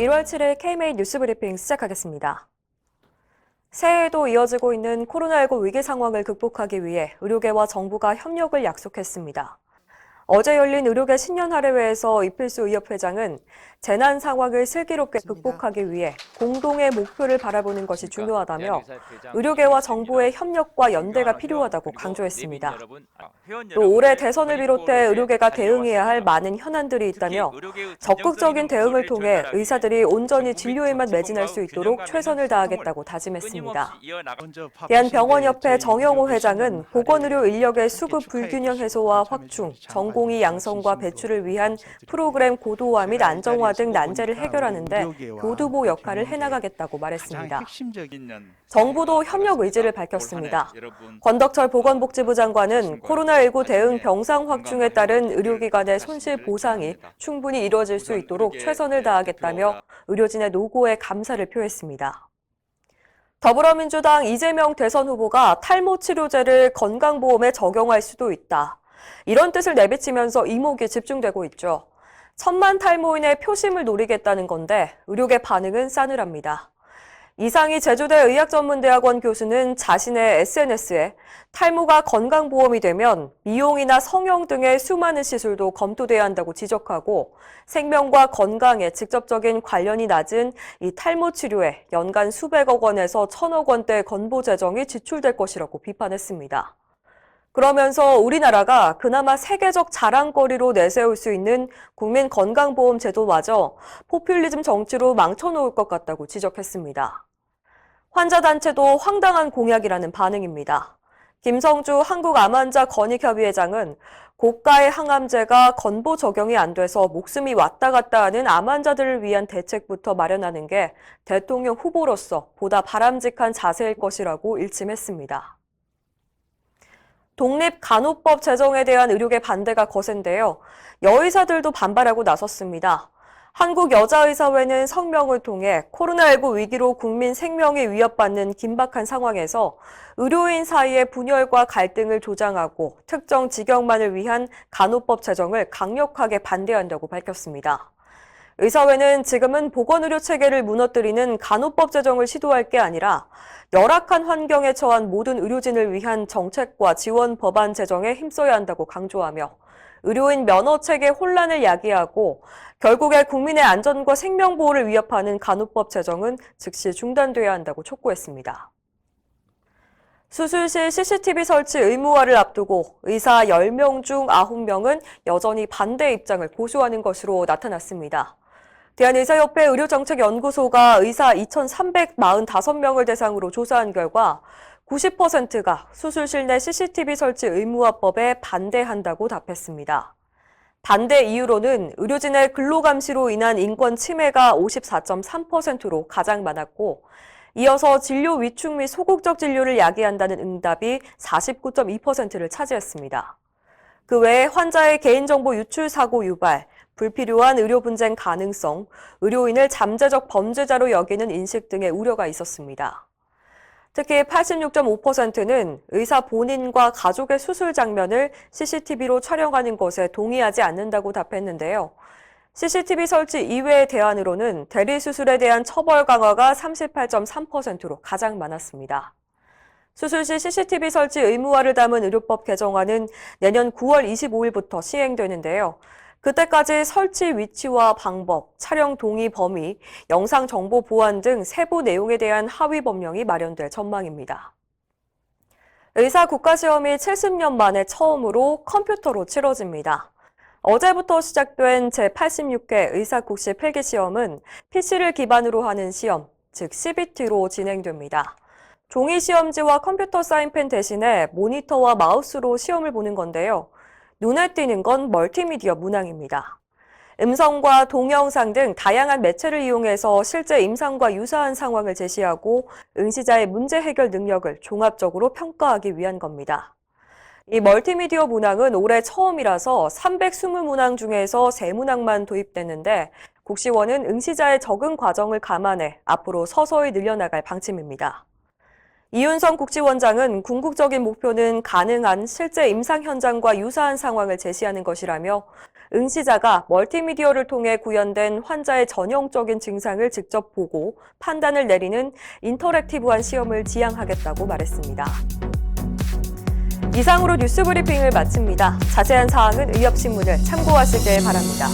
1월 7일 KMA 뉴스 브리핑 시작하겠습니다. 새해에도 이어지고 있는 코로나19 위기 상황을 극복하기 위해 의료계와 정부가 협력을 약속했습니다. 어제 열린 의료계 신년할애회에서 이필수 의협회장은 재난 상황을 슬기롭게 극복하기 위해 공동의 목표를 바라보는 것이 중요하다며 의료계와 정부의 협력과 연대가 필요하다고 강조했습니다. 또 올해 대선을 비롯해 의료계가 대응해야 할 많은 현안들이 있다며 적극적인 대응을 통해 의사들이 온전히 진료에만 매진할 수 있도록 최선을 다하겠다고 다짐했습니다. 대한병원협회 정영호 회장은 보건의료 인력의 수급 불균형 해소와 확충, 전공의 양성과 배출을 위한 프로그램 고도화 및 안정화 등 난제를 해결하는 데 교두보 역할을 해나가겠다고 말했습니다. 정부도 협력 의지를 밝혔습니다. 권덕철 보건복지부 장관은 코로나19 대응 병상 확충에 따른 의료기관의 손실 보상이 충분히 이루어질 수 있도록 최선을 다하겠다며 의료진의 노고에 감사를 표했습니다. 더불어민주당 이재명 대선 후보가 탈모 치료제를 건강보험에 적용할 수도 있다. 이런 뜻을 내비치면서 이목이 집중되고 있죠. 1000만 탈모인의 표심을 노리겠다는 건데 의료계 반응은 싸늘합니다. 이상희 제주대 의학전문대학원 교수는 자신의 SNS에 탈모가 건강보험이 되면 미용이나 성형 등의 수많은 시술도 검토돼야 한다고 지적하고 생명과 건강에 직접적인 관련이 낮은 이 탈모 치료에 연간 수백억 원에서 1000억 원대 건보 재정이 지출될 것이라고 비판했습니다. 그러면서 우리나라가 그나마 세계적 자랑거리로 내세울 수 있는 국민건강보험 제도마저 포퓰리즘 정치로 망쳐놓을 것 같다고 지적했습니다. 환자단체도 황당한 공약이라는 반응입니다. 김성주 한국암환자권익협의회장은 고가의 항암제가 건보 적용이 안 돼서 목숨이 왔다 갔다 하는 암 환자들을 위한 대책부터 마련하는 게 대통령 후보로서 보다 바람직한 자세일 것이라고 일침했습니다. 독립간호법 제정에 대한 의료계 반대가 거센데요. 여의사들도 반발하고 나섰습니다. 한국여자의사회는 성명을 통해 코로나19 위기로 국민 생명이 위협받는 긴박한 상황에서 의료인 사이의 분열과 갈등을 조장하고 특정 직역만을 위한 간호법 제정을 강력하게 반대한다고 밝혔습니다. 의사회는 지금은 보건의료 체계를 무너뜨리는 간호법 제정을 시도할 게 아니라 열악한 환경에 처한 모든 의료진을 위한 정책과 지원 법안 제정에 힘써야 한다고 강조하며 의료인 면허 체계 혼란을 야기하고 결국에 국민의 안전과 생명 보호를 위협하는 간호법 제정은 즉시 중단돼야 한다고 촉구했습니다. 수술실 CCTV 설치 의무화를 앞두고 의사 10명 중 9명은 여전히 반대 입장을 고수하는 것으로 나타났습니다. 대한의사협회 의료정책연구소가 의사 2,345명을 대상으로 조사한 결과 90%가 수술실 내 CCTV 설치 의무화법에 반대한다고 답했습니다. 반대 이유로는 의료진의 근로감시로 인한 인권 침해가 54.3%로 가장 많았고 이어서 진료 위축 및 소극적 진료를 야기한다는 응답이 49.2%를 차지했습니다. 그 외에 환자의 개인정보 유출 사고 유발, 불필요한 의료 분쟁 가능성, 의료인을 잠재적 범죄자로 여기는 인식 등의 우려가 있었습니다. 특히 86.5%는 의사 본인과 가족의 수술 장면을 CCTV로 촬영하는 것에 동의하지 않는다고 답했는데요. CCTV 설치 이외의 대안으로는 대리수술에 대한 처벌 강화가 38.3%로 가장 많았습니다. 수술실 CCTV 설치 의무화를 담은 의료법 개정안은 내년 9월 25일부터 시행되는데요. 그때까지 설치 위치와 방법, 촬영 동의 범위, 영상 정보 보안 등 세부 내용에 대한 하위 법령이 마련될 전망입니다. 의사 국가시험이 70년 만에 처음으로 컴퓨터로 치러집니다. 어제부터 시작된 제86회 의사국시 필기시험은 PC를 기반으로 하는 시험, 즉 CBT로 진행됩니다. 종이 시험지와 컴퓨터 사인펜 대신에 모니터와 마우스로 시험을 보는 건데요. 눈에 띄는 건 멀티미디어 문항입니다. 음성과 동영상 등 다양한 매체를 이용해서 실제 임상과 유사한 상황을 제시하고 응시자의 문제 해결 능력을 종합적으로 평가하기 위한 겁니다. 이 멀티미디어 문항은 올해 처음이라서 320문항 중에서 3문항만 도입됐는데 국시원은 응시자의 적응 과정을 감안해 앞으로 서서히 늘려나갈 방침입니다. 이윤성 국지원장은 궁극적인 목표는 가능한 실제 임상 현장과 유사한 상황을 제시하는 것이라며 응시자가 멀티미디어를 통해 구현된 환자의 전형적인 증상을 직접 보고 판단을 내리는 인터랙티브한 시험을 지향하겠다고 말했습니다. 이상으로 뉴스 브리핑을 마칩니다. 자세한 사항은 의협신문을 참고하시길 바랍니다.